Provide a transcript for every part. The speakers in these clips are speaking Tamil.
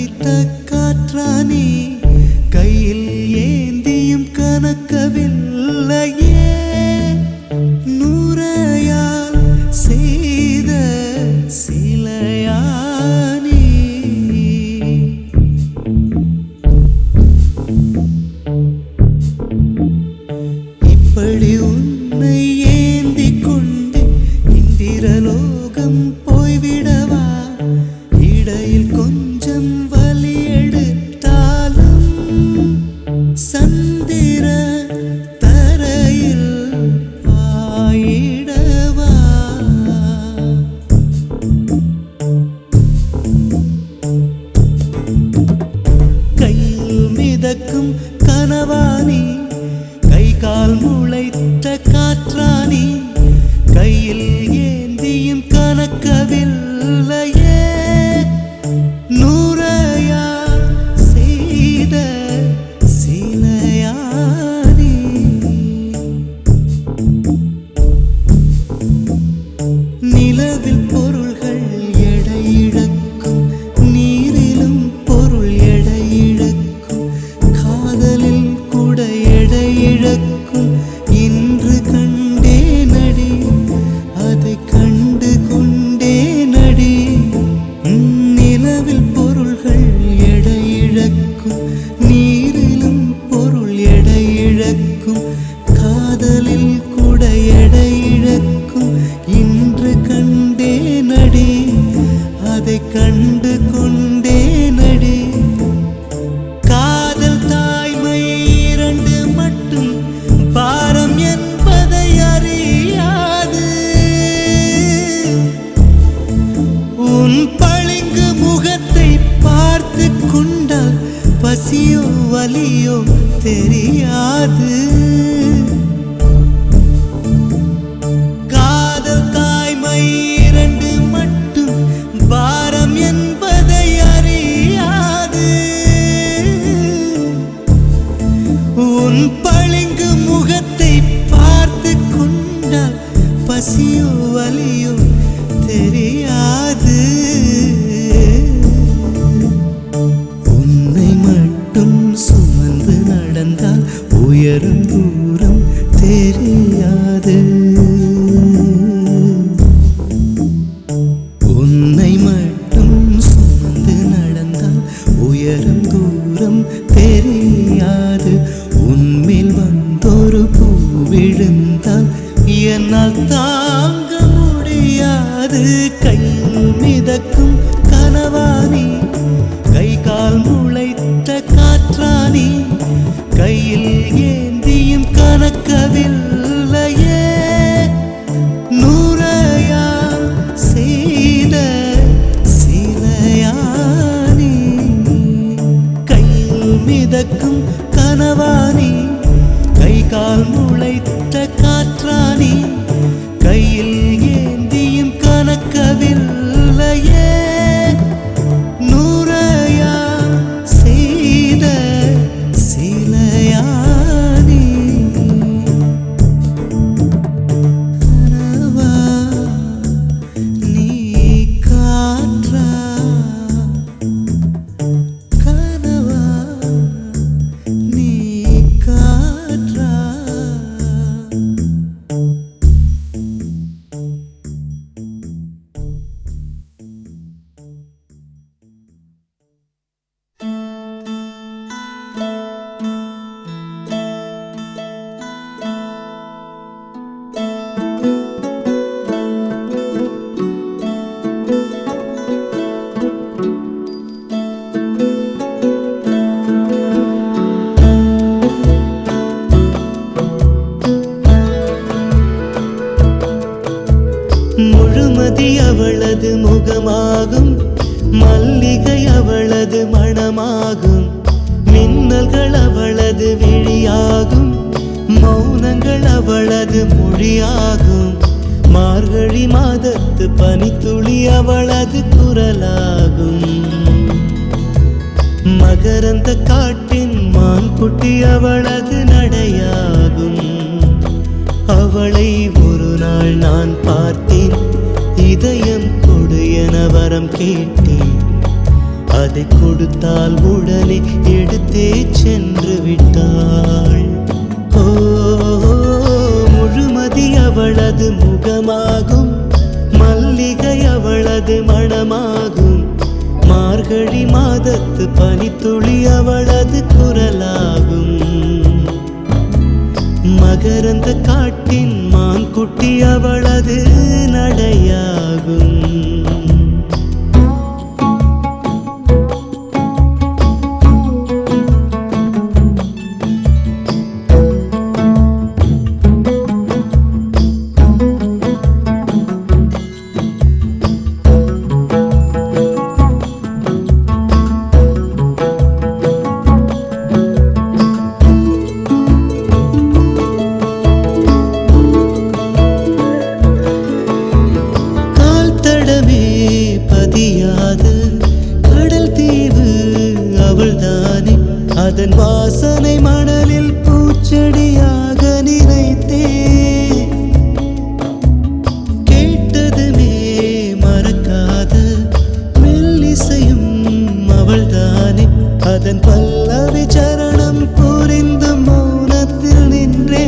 அடித்த காற்றானே கையில் ஏந்தியும் கனக்கவில்லையே நூறையால் செய்த சிலையானே இப்படி உன்னை ஏந்தி கொண்டு இந்திரலோகம் போய்விடவா இடையில் கொஞ்சம் வலி எடுத்தாலும் சந்திர தரையில் பாயிடவா கையில் மிதக்கும் கனவானி கை கால் முளைத்த காற்றானி கையில் ஏந்தியும் கனக்கவில்லையே நூறையால் செய்த சிலையானி நிலவில் பொருள்கள் எடையிழக்கும் நீரிலும் பொருள் எடையிழக்கும் காதலில் கூட எடையிழக்கும் இன்று கண்டே நடி அதை கண்டு கொண்டே நடி நிலவில் பொருள்கள் எடையிழக்கும் நீரிலும் பொருள் எடையிழக்கும் காதலில் கூட எடையிழக்கும் இன்று கண்டே நடி அதை கண்டு கொண்டே நடி காதல் தாய்மை இரண்டு மட்டும் பாரம் என்பதை அறியாது உன் பளிங்கு முகத்தை பார்த்து கொண்டால் பசியோ வலியோ தெரியாது காதல் தாய்மை இரண்டு மட்டும் பாரம் என்பதை அறியாது உன் பளிங்கு முகத்தை பார்த்து கொண்டால் பசியோ வலியோ தெரியாது உன்னை மட்டும் சுமந்து நடந்தால் உயரும் தூரம் தெரியாது உன்னை மட்டும் சுமந்து நடந்தால் உயரும் தூரம் தெரியாது உன்மேல் வந்தொரு பூ விழுந்தால் என்னால் தாங்க முடியாது கையில் மிதக்கும் கனவானி கை கால் முளைத்த காற்றானி கையில் ஏந்தியும் கனக்கவில்லையே நூறையால் செய்த சிலையானி கையில் மிதக்கும் கனவானி கை கால் முளைத்த காற்றானி கையில் ஏந்தியும் கனக்கவில்லையே நூறையால் செய்த சிலையானி கனவா நீ காற்றா கனவா நீ காற்றா முழுமதி அவளது முகமாகும் மல்லிகை அவளது மணமாகும் மின்னல்கள் அவளது விழியாகும் மௌனங்கள் அவளது மொழியாகும் மார்கழி மாதத்து பனித்துளி அவளது குரலாகும் மகரந்த காட்டின் மான்குட்டி அவளது நடையாகும் அவளை ஒரு நாள் நான் பார்த்தேன் இதயம் கொடு என வரம் கேட்டேன் அதை கொடுத்தால் உடனே எடுத்தே சென்று விட்டாள். ஓ, முழுமதி அவளது முகமாகும், மல்லிகை அவளது மணமாகும், மார்கழி மாதத்து பனித்துளி அவளது குரலாகும். மகரந்த காட்டின் மான் குட்டி அவளது நடையாகும். கடல் தீவு அவள்தானே, அதன் வாசனை மணலில் பூச்செடியாக நினைத்தே. கேட்டதுமே மறக்காத மெல்லிசையும் அவள்தானே, அதன் பல்லவி சரணம் புரிந்து மௌனத்தில் நின்றே.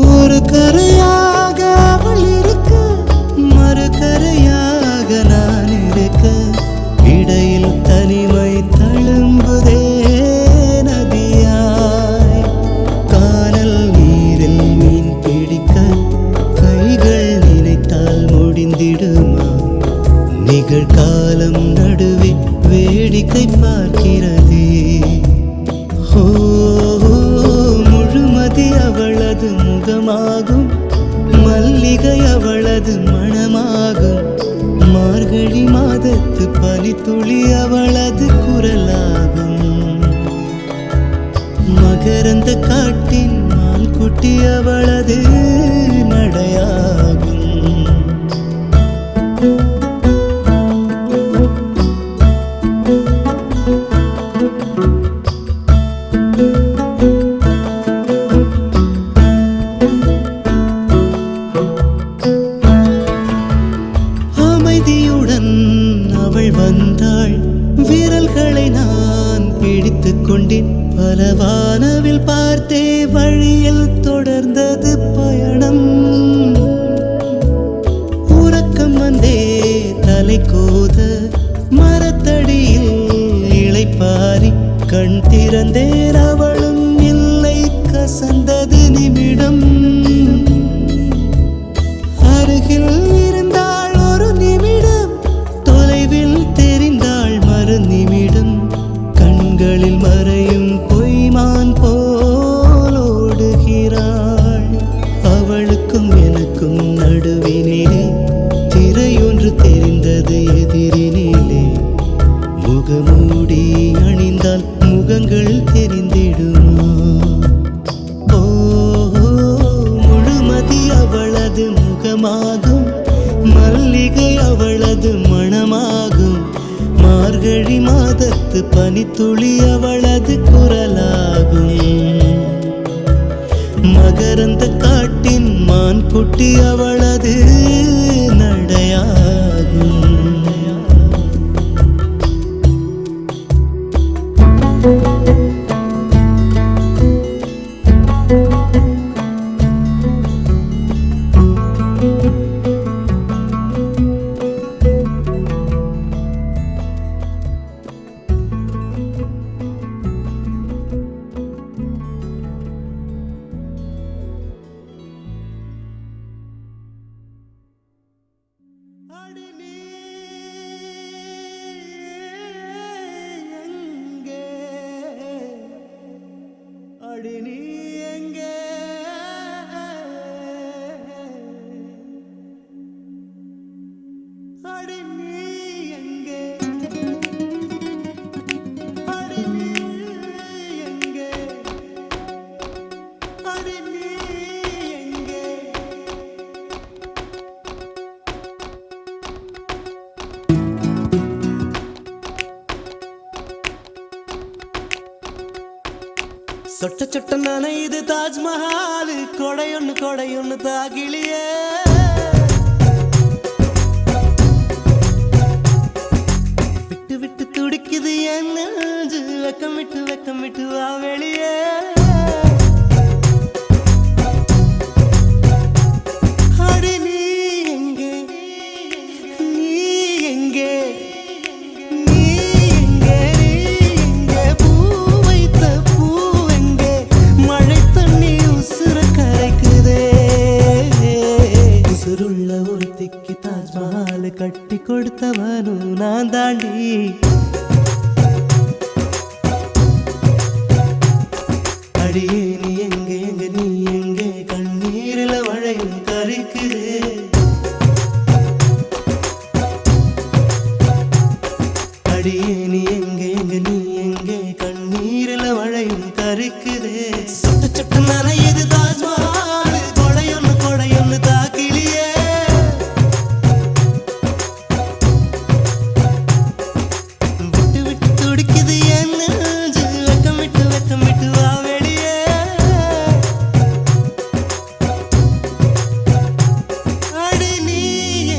ஒரு கரையாக அவள் இருக்க, மறுகரையாக நான் இருக்க, இடையில் தனிமை தழும்புதே நதியாய். கானல் நீரில் மீன் பிடிக்க கைகள் நினைத்தால் முடிந்திடுமா? நிகழ்காலம் நடுவே வேடிக்கை பார்க்கிறதே. ஓ, முழுமதி அவளது முகமாகும், மல்லிகை அவளது மணமாகும், மார்கழி மாதத்து பனித்துளி அவளது குரலாகும். மகரந்த காட்டின் மான் குட்டி அவளது நடையாகும். அமைதியுடன் அவள் வந்தாள், விரல்களை நான் பிடித்துக் கொண்டேன். பல வானவில் பார்த்தே வழியில் தொடர்ந்தது பயணம். உறக்கம் வந்தே தலை கோத மரத்தடியில் இளைப்பாரி கண் திறந்தேன், அவளும் இல்லை. கசந்தது நிமிடம். அருகில் இருந்தாள் ஒரு நிமிடம், தொலைவில் தெரிந்தாள் மறு நிமிடம். கண்களில் மறையும் பொய்மான் போல் ஓடுகிறாள். அவளுக்கும் எனக்கும் நடுவினிலே திரையொன்று தெரிந்தது எதிரினிலே. முகமூடி அணிந்தால் முகங்கள் தெரிந்திடுமா? ஓ, முழுமதி அவளது முகமாகும், மல்லிகை அவளது மணமாகும், மார்கழி மாதத்து பனித்துளி அவளது குரலாகும். மகரந்த காட்டின் மான் குட்டி அவளது நடையாகும். அடி நீ எங்கே, அடி நீ எங்கே, அடி நீ எங்கே, அடி நீ எங்கே. சொட்ட சொட்ட நனையுது தாஜ்மஹால், கொடையொன்னு தாகிலியே. வெக்கமிட்டு வா வெளியே. அடி நீ எங்கே, நீ எங்கே, நீ எங்கே, நீ எங்கே, பூ வைத்த பூ எங்கே, மழை தண்ணி உசுர கரைக்குதே. உசுருள்ள ஒருத்திக்கு தாஜ்மஹால் கட்டி கொடுத்தவனும் நான் தாண்டி. அடியே நீ எங்கே எங்க நீ எங்கே, கண்ணீரில மழையும் கரிக்குது. அடியே நீ எங்கே எங்க நீ எங்கே, கண்ணீரில மழையும் கரிக்குது. சொட்ட சொட்ட நனையுது தாஜ்மஹால், கொடையொன்னு தாக்கிலியே. விட்டு விட்டு துடிக்குது என் நெஞ்சு, வெக்கமிட்டு வா வெளியே. அடி நீ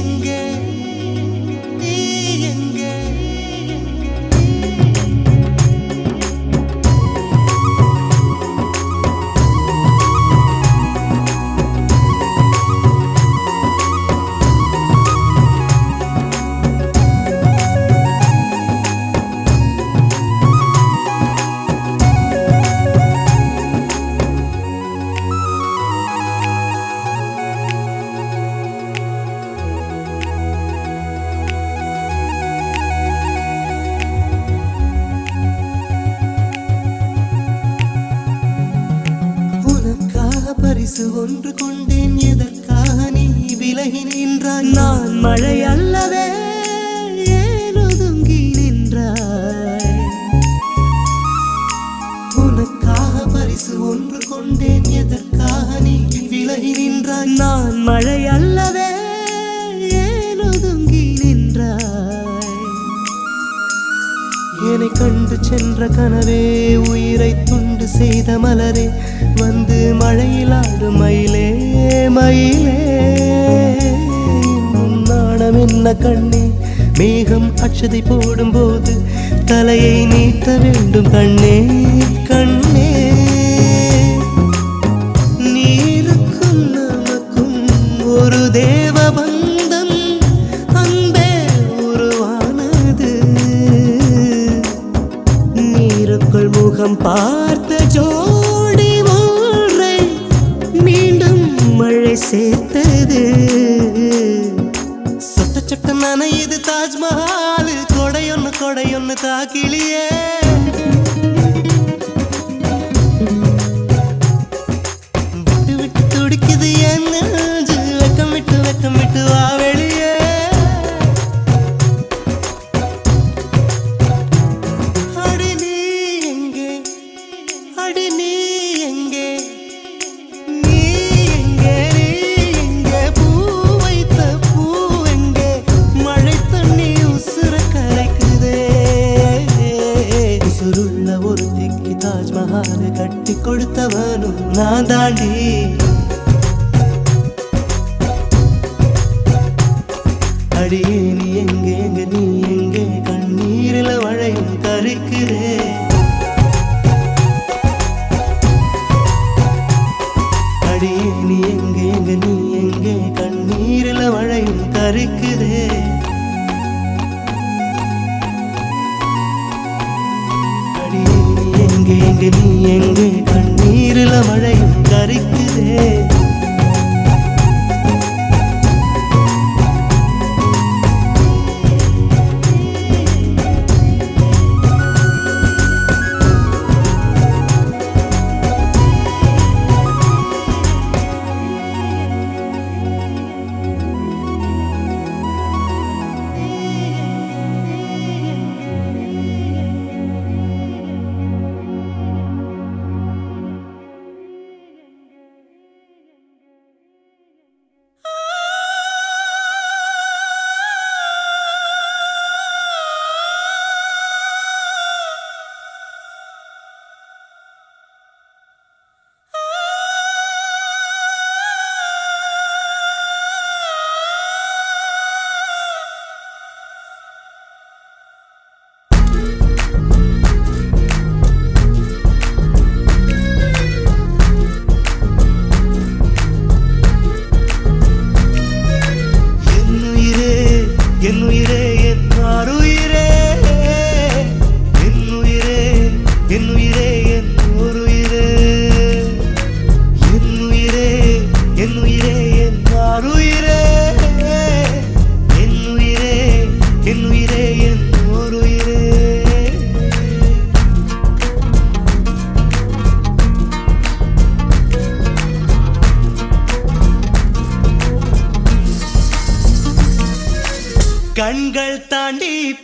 எங்கே, நீ எங்கே. பரிசு ஒன்று கொண்டேன், எதற்காக நீ விலகி நின்றாய்? நான் மழை அல்லவே, ஏன் ஒதுங்கி நின்றாய்? உனக்காக பரிசு ஒன்று கொண்டேன், எதற்காக நீ விலகி நின்றாய்? நான் மழை அல்லவே, ஏன் ஒதுங்கி நின்றாய்? என்னை கண்டு சென்ற கனவே, உயிரை துண்டு செய்த மலரே, வந்து மழையில் ஆடும் மயிலே மயிலே. நாணம் என்ன கண்ணே, மேகம் அட்சதை போடும் போது தலையை நீட்ட வேண்டும் கண்ணே கண்ணே. நீருக்கும் நமக்கும் ஒரு தேவ பந்தம் அன்பே உருவானது. நீருக்குள் முகம் பார்த்த ஜோடி ஒன்றை மீண்டும் மழை சேர்த்தது. சொட்ட சொட்ட நனையுது தாஜ்மஹால், கொடையொன்னு தாக்கிலியே. விட்டு விட்டு துடிக்குது என் நெஞ்சு, வெக்கமிட்டு வா வெளியே. அடி நீ எங்கே, அடி நீ எங்கே, நீ எங்கே, நீ எங்கே, பூ வைத்த பூ எங்கே, மழை தண்ணி உசுர கரைக்குதே. உசுருள்ள ஒருத்திக்கு தாஜ்மஹால் கட்டி கொடுத்தவனும் நான் தாண்டி. அடியே நீ எங்கே எங்க நீ எங்கே, கண்ணீரில மழையும் கரிக்குதே. அடியே நீ எங்கே எங்க நீ எங்கே, கண்ணீரில மழையும் கரிக்குதே. அடியே நீ எங்கே எங்க நீ எங்கே, கண்ணீரில மழையும் கரிக்குதே.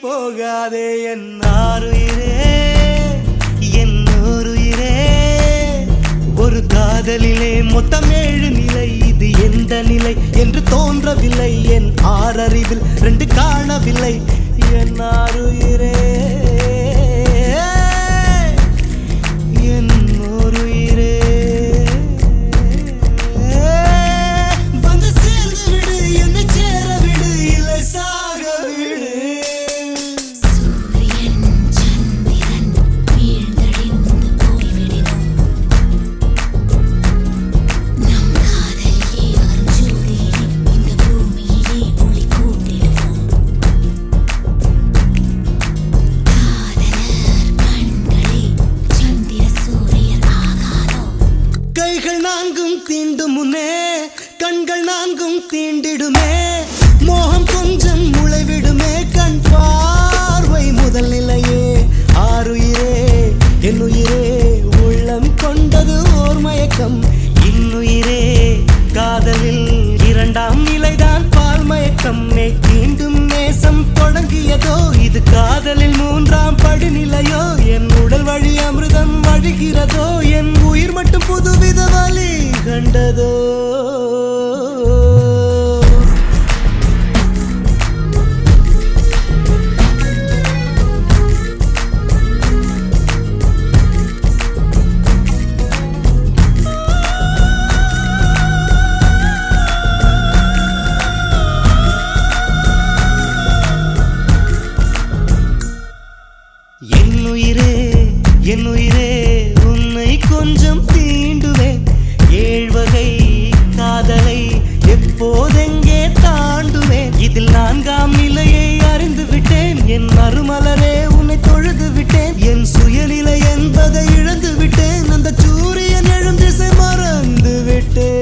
போகாதே என் ஆருயிரே என் ஓருயிரே ஒரு காதலிலே மொத்தம் 7 நிலை இது எந்த நிலை என்று தோன்றவில்லை என் ஆறறிவில் 2 காணவில்லை என் ஆருயிரே என் ஓருயிரே வந்து சேர்ந்து விடு என்னை சேர விடு இல்லை சாக விடு சூரியன் சந்திரன் வீழ்ந்தடிந்து போய்விடினும் நம் காதலிலே வரும் ஜோதியிலே இந்த பூமியிலே ஒளி கூட்டிடுவோம் காதலர் கண்களே சந்திர சூரியர் ஆகாதோ கைகள் 4 தீண்டும் முன்னே கண்கள் 4 தீண்டிடுமே மோகம் கொஞ்சம் முளைவிடுமே கண் பார்வை முதல் நிலையே ஆருயிரே என்னுயிரே உள்ளம் கொண்டது ஓர் மயக்கம் இன்னுயிரே காதலில் 2ஆம் நிலைதான் பால் மயக்கம் மீண்டும் நேசம் தொடங்கியதோ இது காதலில் 3ஆம் படிநிலையோ என் உடல் வழி அமிர்தம் வழிகிறதோ என் உயிர் மட்டும் புதுவித வழி கண்டதோ என்னுயிரே உன்னை கொஞ்சம் தீண்டுவேன் 7 வகை காதலை எப்போதெங்கே தாண்டுவேன் இதில் 4ஆம் நிலையை அறிந்து விட்டேன் என் மறுமலரே உன்னை தொழுது விட்டேன் என் சுயநிலை என்பதை இழந்து விட்டேன் அந்த சூரியன் எழும் திசை மறந்து விட்டேன்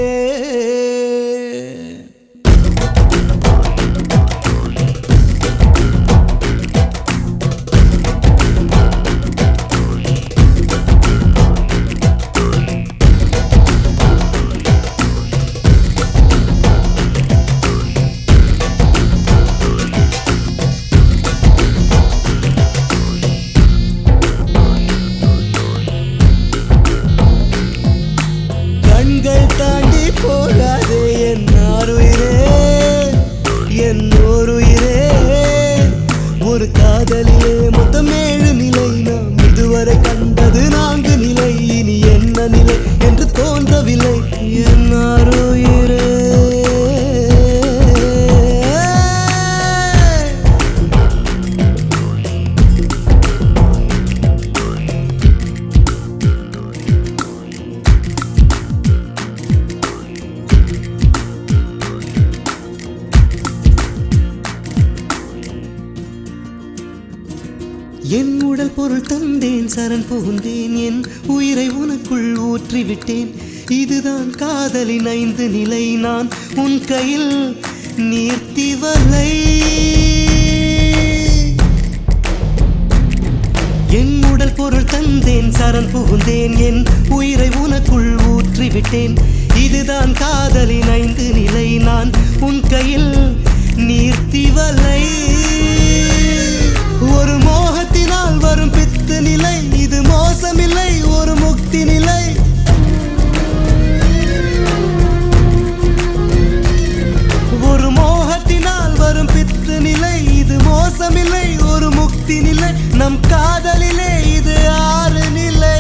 கண்கள் தாண்டி போகாதே என் ஆருயிரே என் ஓருயிரே ஒரு காதலிலே மொத்தம் 7 நிலை நாம் இதுவரை கண்டது 4 நிலை இனி என்ன நிலை என்று தோன்றவில்லை என் ஆருயிரே என் உடல் பொருள் தந்தேன் சரண் புகுந்தேன் என் உயிரை உனக்குள் ஊற்றிவிட்டேன் இதுதான் காதலின் 5 நிலை நான் உன் கையில் நீர்த்தி வலை என் உடல் பொருள் தந்தேன் சரண் புகுந்தேன் என் உயிரை உனக்குள் ஊற்றிவிட்டேன் இதுதான் காதலின் 5 நிலை நான் உன் கையில் நீர்த்தி வலை ஒரு மோகத்தினால் வரும் பித்து நிலை இது மோசமில்லை ஒரு முக்தி நிலை ஒரு மோகத்தினால் வரும் பித்து நிலை இது மோசமில்லை ஒரு முக்தி நிலை நம் காதலிலே இது 6 நிலை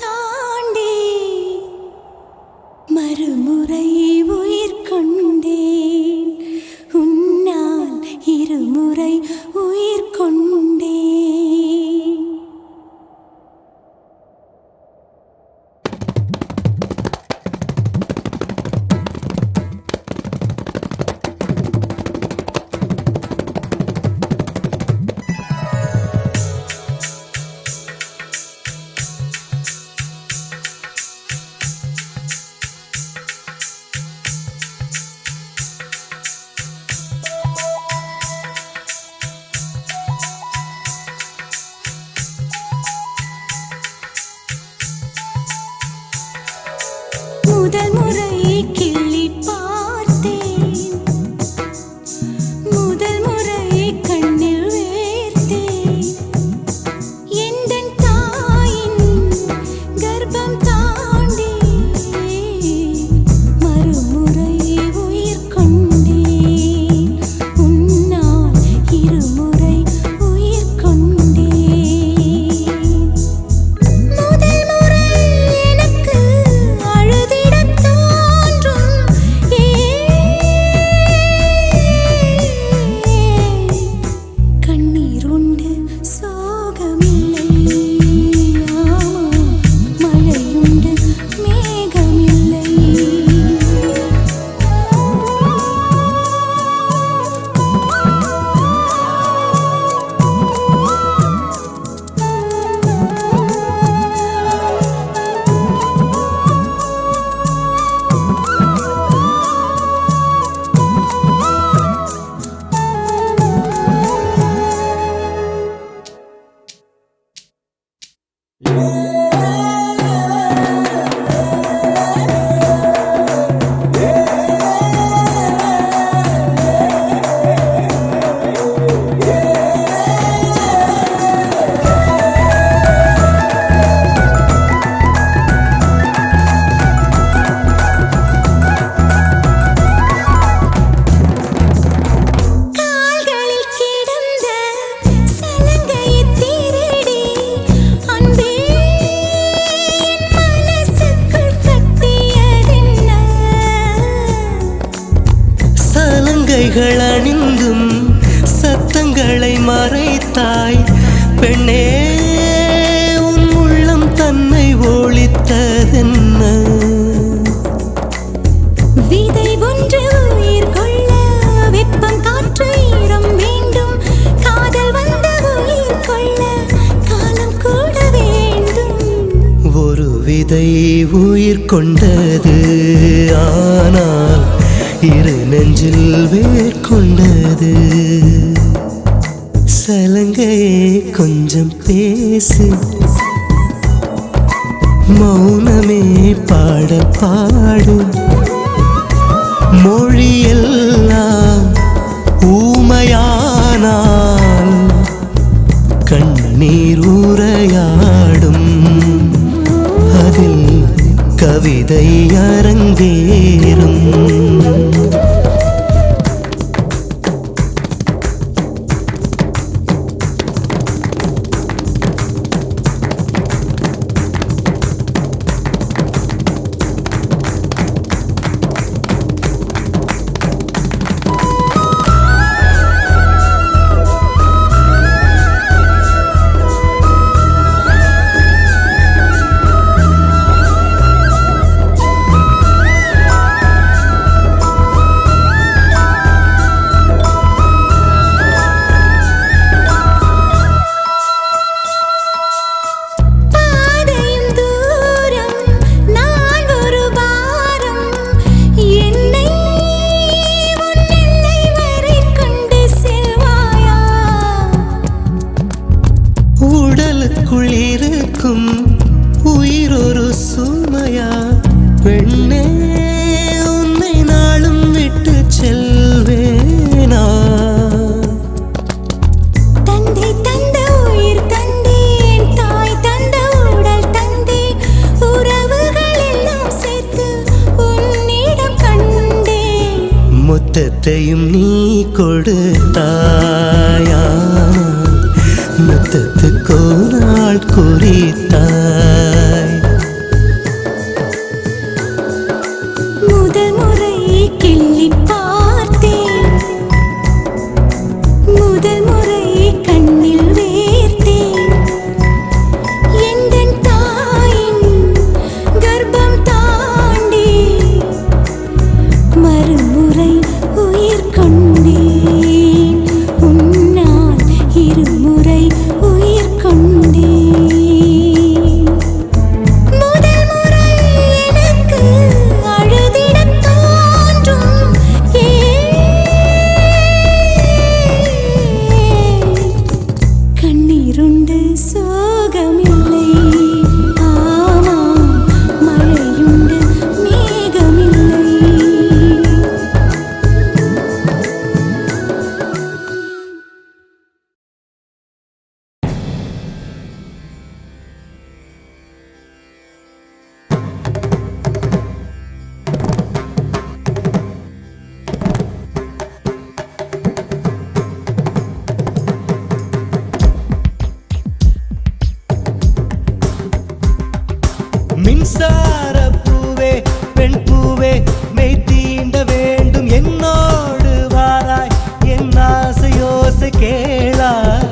தாண்டி மறுமுறை உயிர் கொண்டேன் உன்னால் இருமுறை உயிர் கொண்டேன் முதல் முறை கிள்ளி பார்த்தேன் முதல் முறை கண்ணில் வேர்த்தேன் எந்தன் தாயின் கர்ப்பம் தாண்டி மறுமுறை உயிர் கொண்டேன் உன்னால் இருமுறை உயிர் கொண்டேன் முதல் முறை எனக்கு அழுதிடத் தோன்றும் கண்ணீர் உண்டு சோகமில்லை மழையுண்டு மேகமில்லை கால்களில் கிடந்த சலங்கையை திருடி அன்பே என் மனசுக்குள் கட்டியதென்ன சலங்கைகள் அணிந்தும் சத்தங்களை மறைத்தாய் பெண்ணே உன் உள்ளம் தன்னை ஒழித்ததென்ன விதை ஒன்று உயிர் கொள்ள வெப்பம் காற்று ஈரம் வேண்டும் காதல் வந்த உயிர் கொள்ள காலம் கூட வேண்டும் ஒரு விதை உயிர் கொண்டது ஆனால் இரு நெஞ்சில் வேர் கொண்டது சலங்கையே கொஞ்சம் பேசு மௌனமே பாடல் பாடு மொழியெல்லாம் ஊமையானால் கண்ணீர் உரையாடும் அதில் கவிதை அரங்கேறும் பாதையும் தூரம் நான் ஒரு வாரம் என்னை உன் எல்லை வரை கொண்டு செல்வாயா உடலுக்குள் இருக்கும் உயிர் ஒரு சுமையா பெண்ணே உன்னை நாளும் விட்டு செல்வேனா தந்தை தந்த உயிர் தந்தேன் தாய் தந்த உடல் தந்தேன் உறவுகள் எல்லாம் சேர்த்து உன்னிடம் கண்டேன் முத்தத்தையும் நீ கொடுத்தாயா முத்தத்துக்கோ நாள் குறித்தாய் மின்சார பூவே பெண் பூவே மெய் தீண்ட வேண்டும் என்னோடு வாராய் என் ஆசையோசை கேளாய்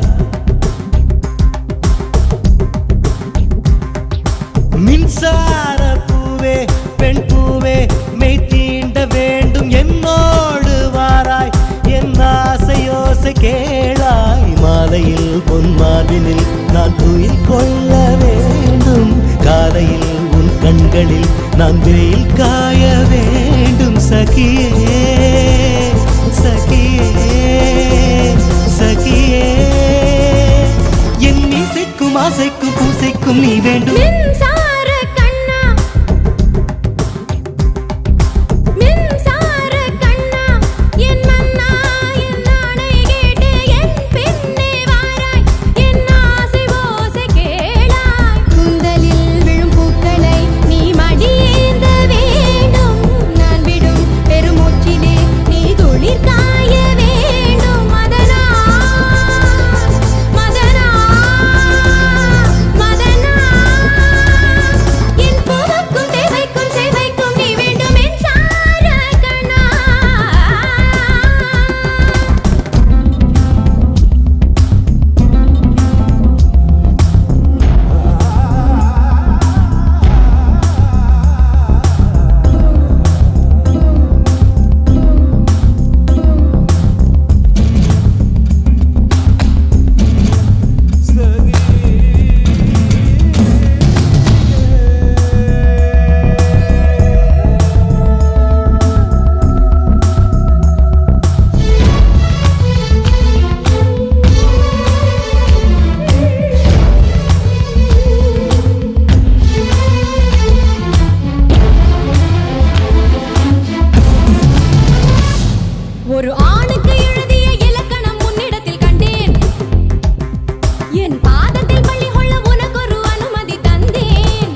மின்சார பூவே பெண் பூவே மெய் தீண்ட வேண்டும் என்னோடு வாராய் என் ஆசையோசை கேளாய் மாலையில் பொன்மாலினில் நான் துயில் கொள்ள வேண்டும் காலையில் உன் கண்களில் நான் வெயில் காய வேண்டும் சகியே சகியே சகியே என் இசைக்கும் ஆசைக்கும் பூசைக்கும் நீ வேண்டும் மின்சார கண்ணா மின்சார கண்ணா என் மன்னா என் நாணை கேட்டு என் பின்னே வாராய் என் ஆசை ஓசை கேளாய் கூந்தலில் விழும் பூக்களை நீ மடியேந்த வேண்டும் நான் விடும் பெருமூச்சிலே நீ துளிர் காய வேண்டும் மதனா மதனா மதனா என் பூவுக்கும் தேவைக்கும் சேவைக்கும் நீ வேண்டும் மின்சார கண்ணா ஒரு ஆணுக்கு எழுதிய இலக்கணம் உன்னிடத்தில் கண்டேன் என் பாதத்தில் பள்ளி கொள்ள உனக்கொரு அனுமதி தந்தேன்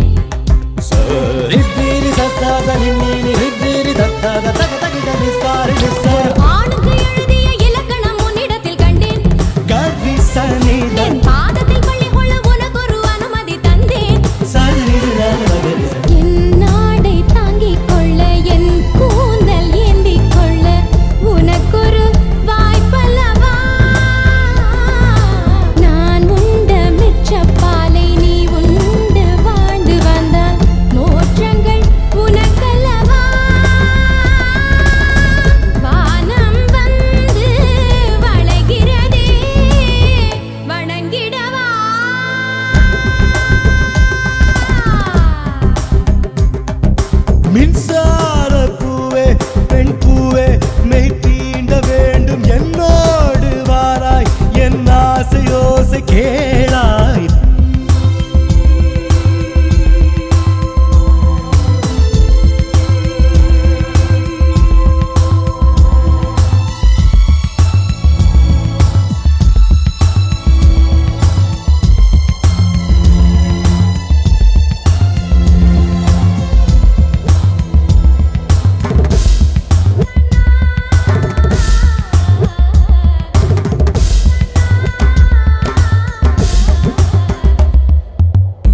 ரித்திரி சத்தாத நின்னீனி ரித்திரி தத்தாத தக தகிட நிஸ்தாரி நிஸ்தார ஆணுக்கு எழுதிய இலக்கணம் உன்னிடத்தில் கண்டேன் கவி சனித என் பாதத்தில் பள்ளி கொள்ள உனக்கொரு அனுமதி தந்தேன் சனித மகரி என் நாடை தாங்கிக் கொள்ள என் கூந்தல் ஏந்திக் கொள்ள உனக்கொரு வாய்ப்பல்லவா நான் உண்ட மிச்சப்பாலை நீ உண்டு வாழ்ந்து வந்தால் மோற்றங்கள் உனக்கல்லவா வானம் வந்து வளைகிறதே வணங்கிடவா மின்சார பூவே பெண் பூவே மெய் தீண்ட வேண்டும் என்னோடு வாராய் என் ஆசையோசை கேளாய்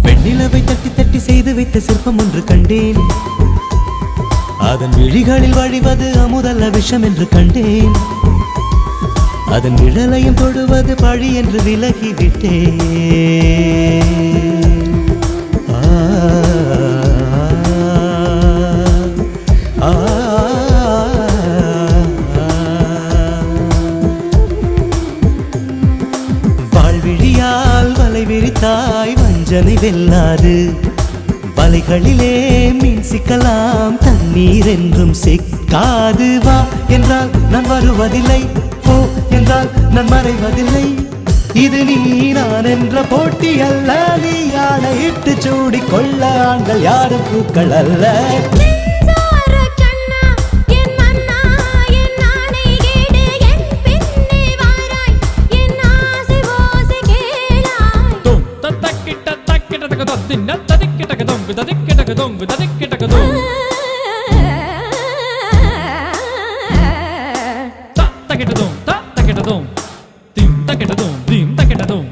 வெண்ணிலவை தட்டி தட்டி செய்து வைத்த சிற்பம் ஒன்று கண்டேன் அதன் விழிகளில் வழிவது அமுதல்ல விஷம் என்று கண்டேன் அதன் நிழலையும் தொடுவது பழி என்று விலகிவிட்டேன் ஆ, ஆ, வாழ்விழியால் வலை விரித்தாய் வஞ்சனை வெல்லாது வலைகளிலே மீன் சிக்கலாம் தண்ணீர் என்றும் சிக்காது வா என்றால் நான் வருவதில்லை போ என்றால் நான் மறைவதில்லை இது நீ நான் என்ற போட்டி அல்ல நீ ஆணையிட்டு சூடிக் கொள்ள ஆண்கள் யாரும் பூக்கள் அல்ல மின்சார கண்ணா என் மன்னா என் நாணை கேடு என் பின்னே வாராய் என் ஆசை ஓசை கேளாய் Dum tatakita takita takadum dinna tadikita takadum vidadikita takadum vidadikita takadum ta takita dum dim takita dum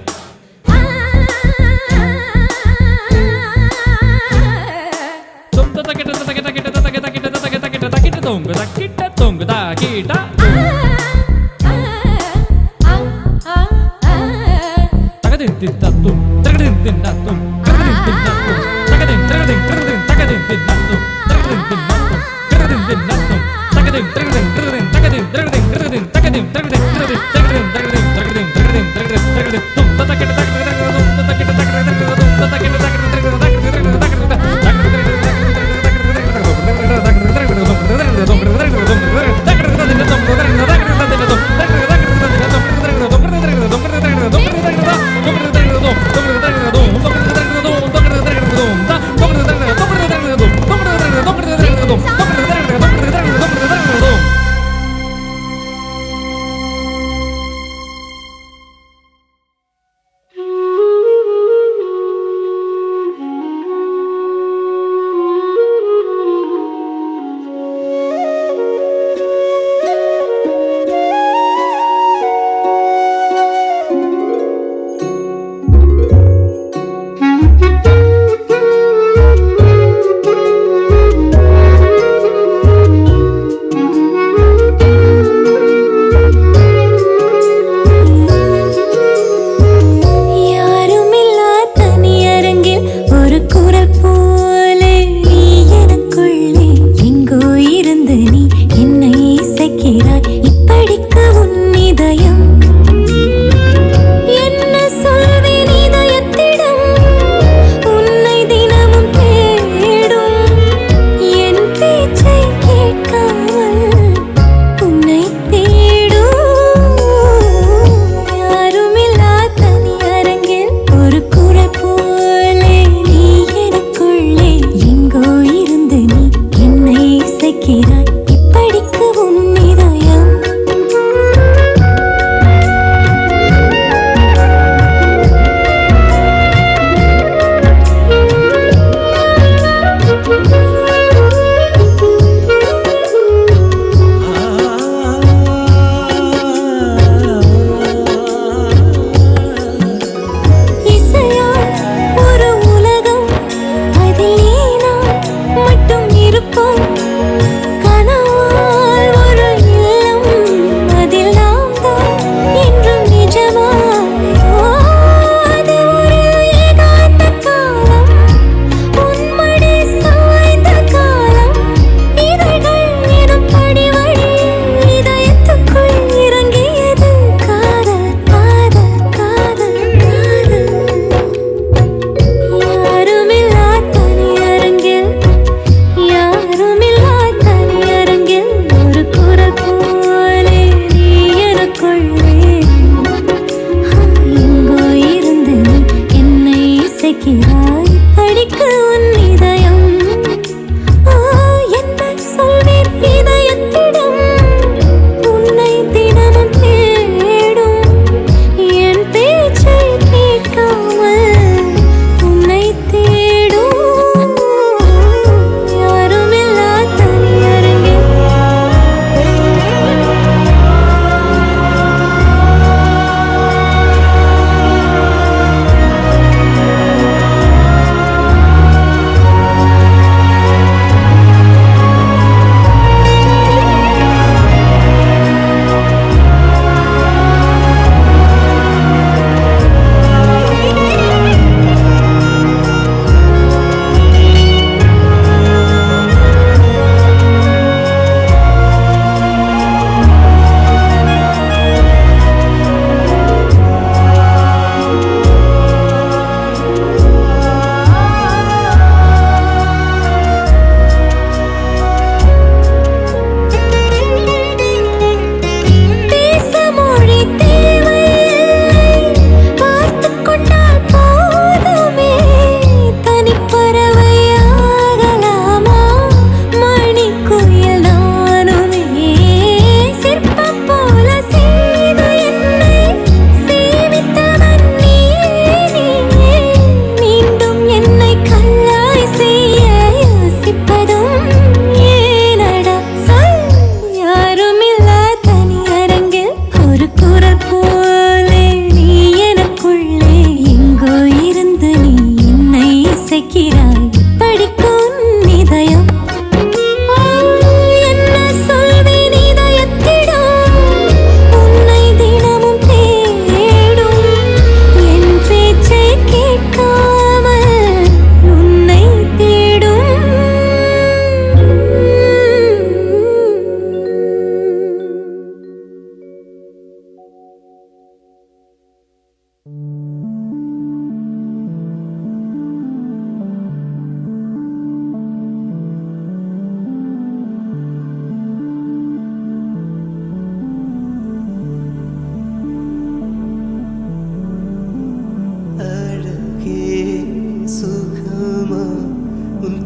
தொங்கு தக்கிட்ட தொங்கு தாக்கிட்ட தகதின் தின்னத்தும் தகதின் தின்னத்தும் தகதின் தின்னத்தும் தகதின் தகதின் தகதின் தகதின் தின்னத்தும் தகதின் தின்னத்தும் தகதின் தின்னத்தும் தகதின் தகதின் தகதின் தகதின் தகதின் தகதின் தகதின் தகதின் தகதின் தகதின் தகதின் தகதின் தகதின் தகதின் தகதின் தும் ததக்கிட்ட தகதின் தும் ததக்கிட்ட தகதின் தும் ததக்கிட்ட தகதின்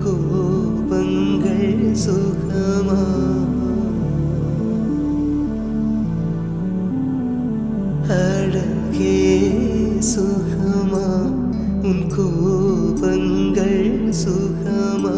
கோபங்கள் சுகமா அழகே சுகமா உன் கோபங்கள் சுகமா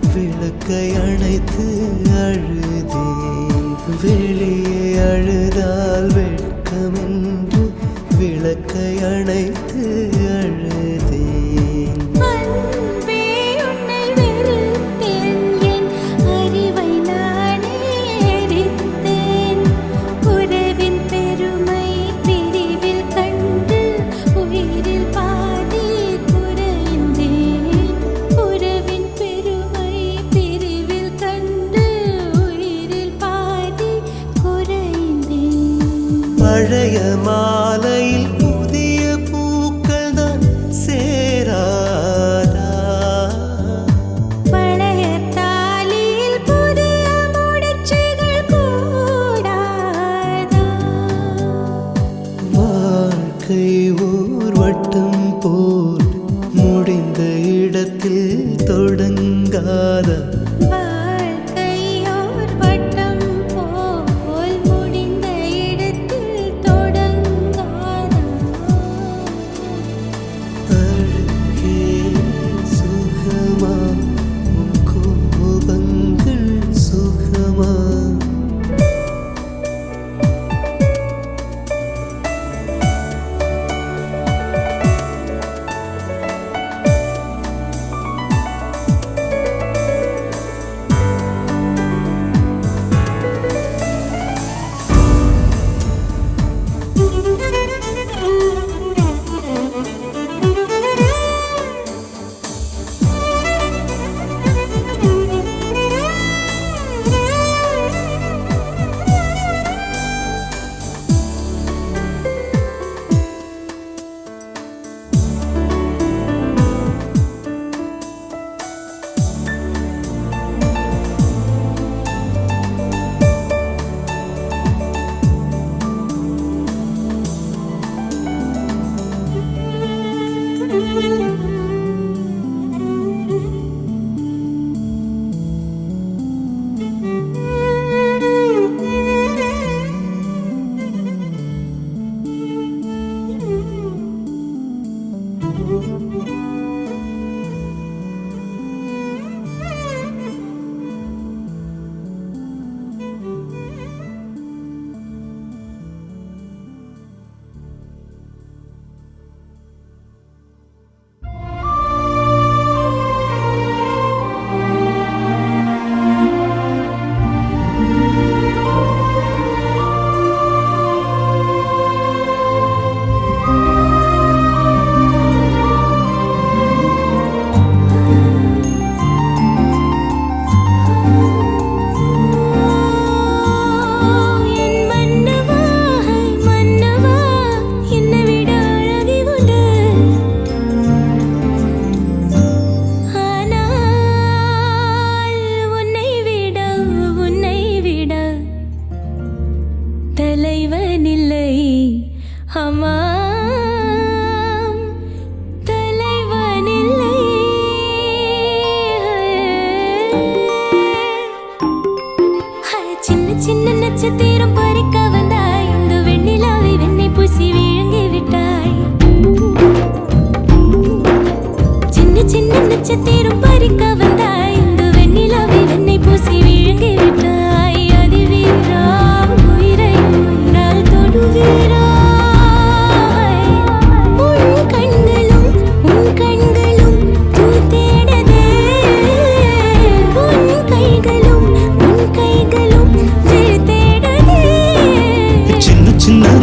விளக்கை அணைத்து அழுதேன் வெளியே அழுதால் வெட்கமென்று விளக்கை அணைத்து அழுதேன் பழைய மாலையில் புதிய பூக்கள் தான் சேராதா பழைய தாலியில் புதிய முடிச்சுகள் கூடாதா வாழ்க்கை ஓர் வட்டம் போல் முடிந்த இடத்தில் தொடங்காதா ஆமாம் தலைவனில்லை சின்ன சின்ன நட்சத்திரம் பறிக்க வந்தாய் இந்த வெண்ணிலாவை வெண்ணை பூசி விழுங்கி விட்டாய் சின்ன சின்ன நட்சத்திரம் பறிக்க வந்தாய் இந்த வெண்ணிலாவை வெண்ணை பூசி விழுங்கி விட்டாய் அதிவீரா உயிரை உயிரால் தொடுவீரா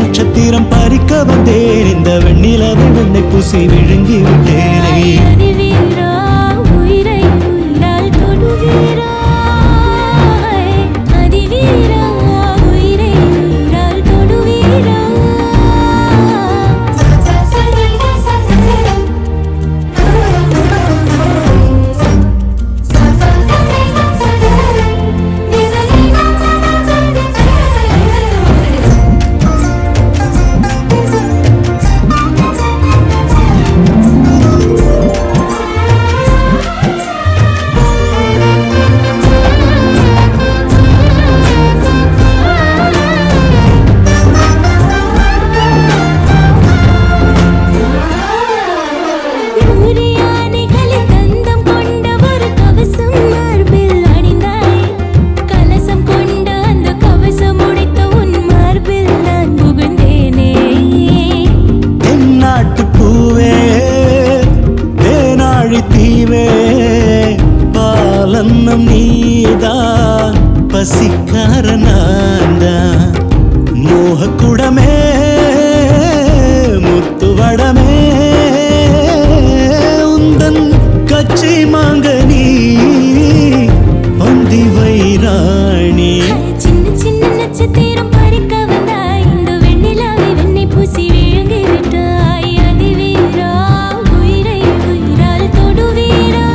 நட்சத்திரம் பறிக்க வந்தேன் இந்த வெண்ணிலாவை வெண்ணை பூசி விழுங்கி விட்டேனே அதிவீரா உயிரை உயிரால் தொடுவீரா அதிவீரா உயிரை உயிரால் தொடுவீரா பாலன்னம் நீதான் பசிக்கார நான்தான் மோகக்குடமே முத்துவடமே உந்தன் கச்சி மாங்கனி வந்தி வைராணி சின்ன சின்ன நட்சத்திரம் பறிக்க வந்தாய் இந்த வெண்ணிலாவை வெண்ணை பூசி விழுங்கி விட்டாய் அதிவீரா உயிரை உயிரால் தொடுவீரா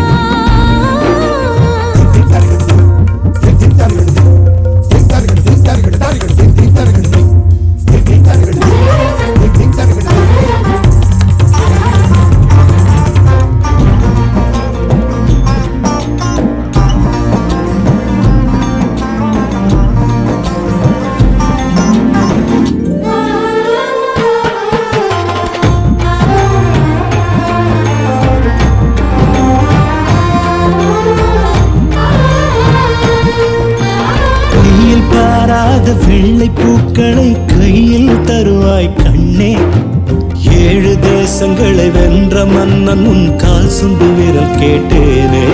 வெள்ளை பூக்களை கையில் தருவாய் கண்ணே 7 தேசங்களை வென்ற மன்னன் உன் கால் சுண்டு விரல் கேட்டேனே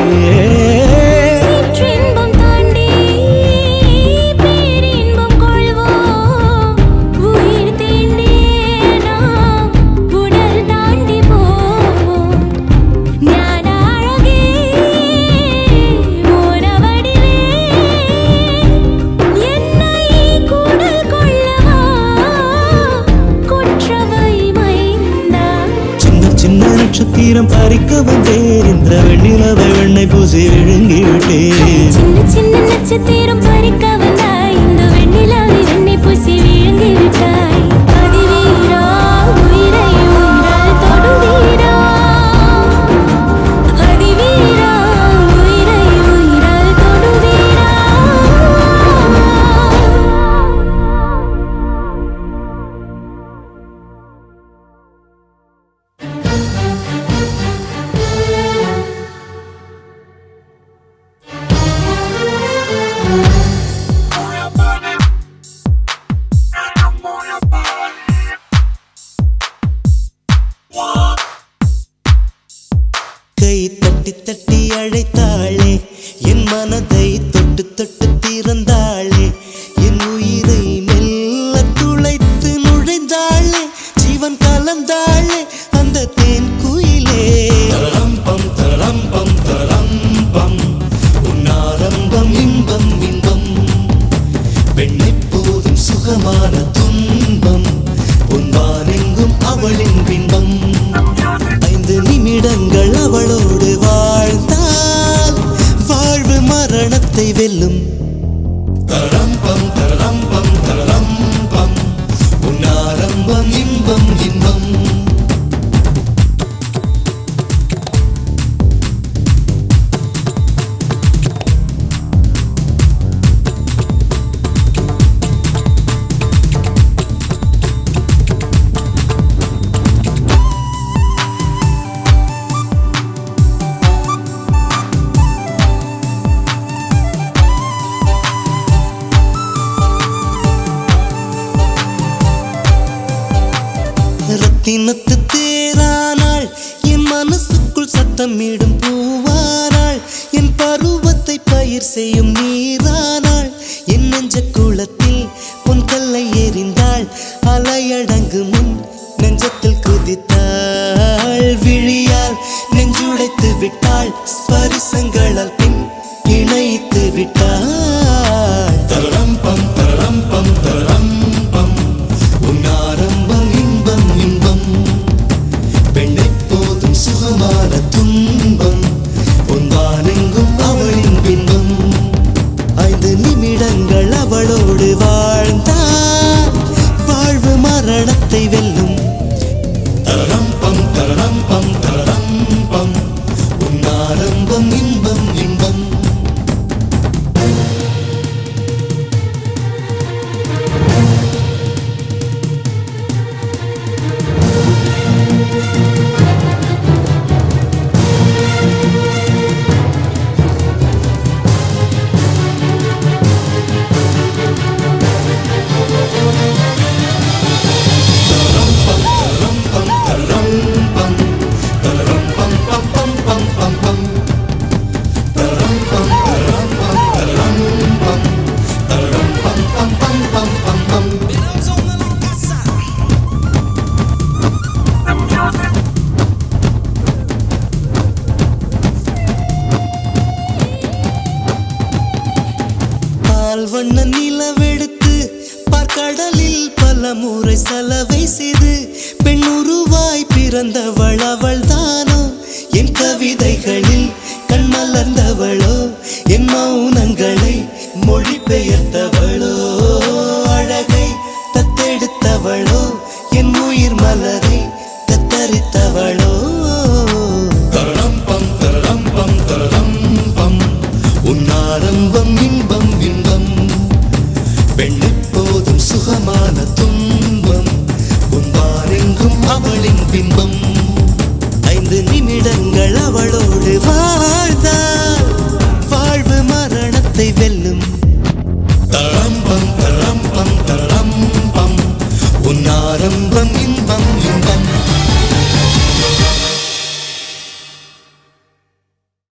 நட்சத்திரம் பறிக்க வந்தேன் இந்த வெண்ணிலாவை வெண்ணை பூசி விழுங்கி விட்டேன் சின்ன சின்ன நட்சத்திரம் பறிக்க வந்தாய் இந்த வெண்ணிலாவை வெண்ணை பூசி விழுங்கி விட்டாய் அதிவீரா உயிரை உயிரால் தொடுவீரா அதிவீரா உயிரை உயிரால் தொடுவீரா கை தட்டி தட்டி அழைத்தாளே என் மனதை தொட்டு தொட்டு திறந்தாளே என் உயிரை மெல்ல துளைத்து நுழைந்தாளே ஜீவன் கலந்தாளே அந்த தேன் குயிலே தரம்பம் தரம்பம் தரம்பம் உன்னாரம்பம் இன்பம் இன்பம் பெண்ணை போதும் சுகமான துன்பம் பொன்வானெங்கும் அவளின் பின்பம் 5 நிமிடங்கள் அவளோடு வாழ்ந்தால் வாழ்வு மரணத்தை வெல்லும் தரம்பம் தரம்பம் தரம்பம் உன்னாரம்பம் ஆரம்பம் இன்பம் இன்பம். ரத்தினத்து தேரானாள் என் மனசுக்குள் சத்தமிடும் பூவானாள். என் பருவத்தை பயிர் செய்யும் நீரானாள். என் நெஞ்ச குளத்தில் பொன் கல்லை எறிந்தாள். அலையடங்கு முன் நெஞ்சத்தில் குதித்தாள். விழியால் நெஞ்சுடைத்து விட்டாள். ஸ்பரிசங்களால் பின் இணைத்து விட்டாள். தரம் பம் தரம் பம் தரம் பம். உன் ஆரம்பம் இன்பம் இன்பம். பெண்ணை போதும் சுகமான துன்பம். பொன்வானெங்கும் அவளின் பின்பம். 5 நிமிடங்கள் அவளோடு வாழ்ந்தாள். வாழ்வு மரணத்தை வெல்லும். தரம் பம் தரம் பம் தரம் பம். உன் ஆரம்பம் இன்பம் இன்பம். வண்ண நிலவெடுத்து பார்க்கடலில் பல முறை சலவை செய்து பெண் உருவாய் பிறந்தவள் அவள் தானோ. என் கவிதைகளில் கண் மலர்ந்தவளோ. என் மௌனங்களை மொழி பெயர்த்தவளோ. அழகை தத்தெடுத்தவளோ. என் உயிர் மலரை தத்தரித்தவளோ. தரம் பம் தரம் பம் தரம் பம். உன் ஆரம்பம் இன்பம் இன்பம். பெண்ணெப்போதும் சுகமான துன்பம். பொன்வானெங்கும் அவளின் பின்பம். 5 நிமிடங்கள் அவளோடு வாழ்.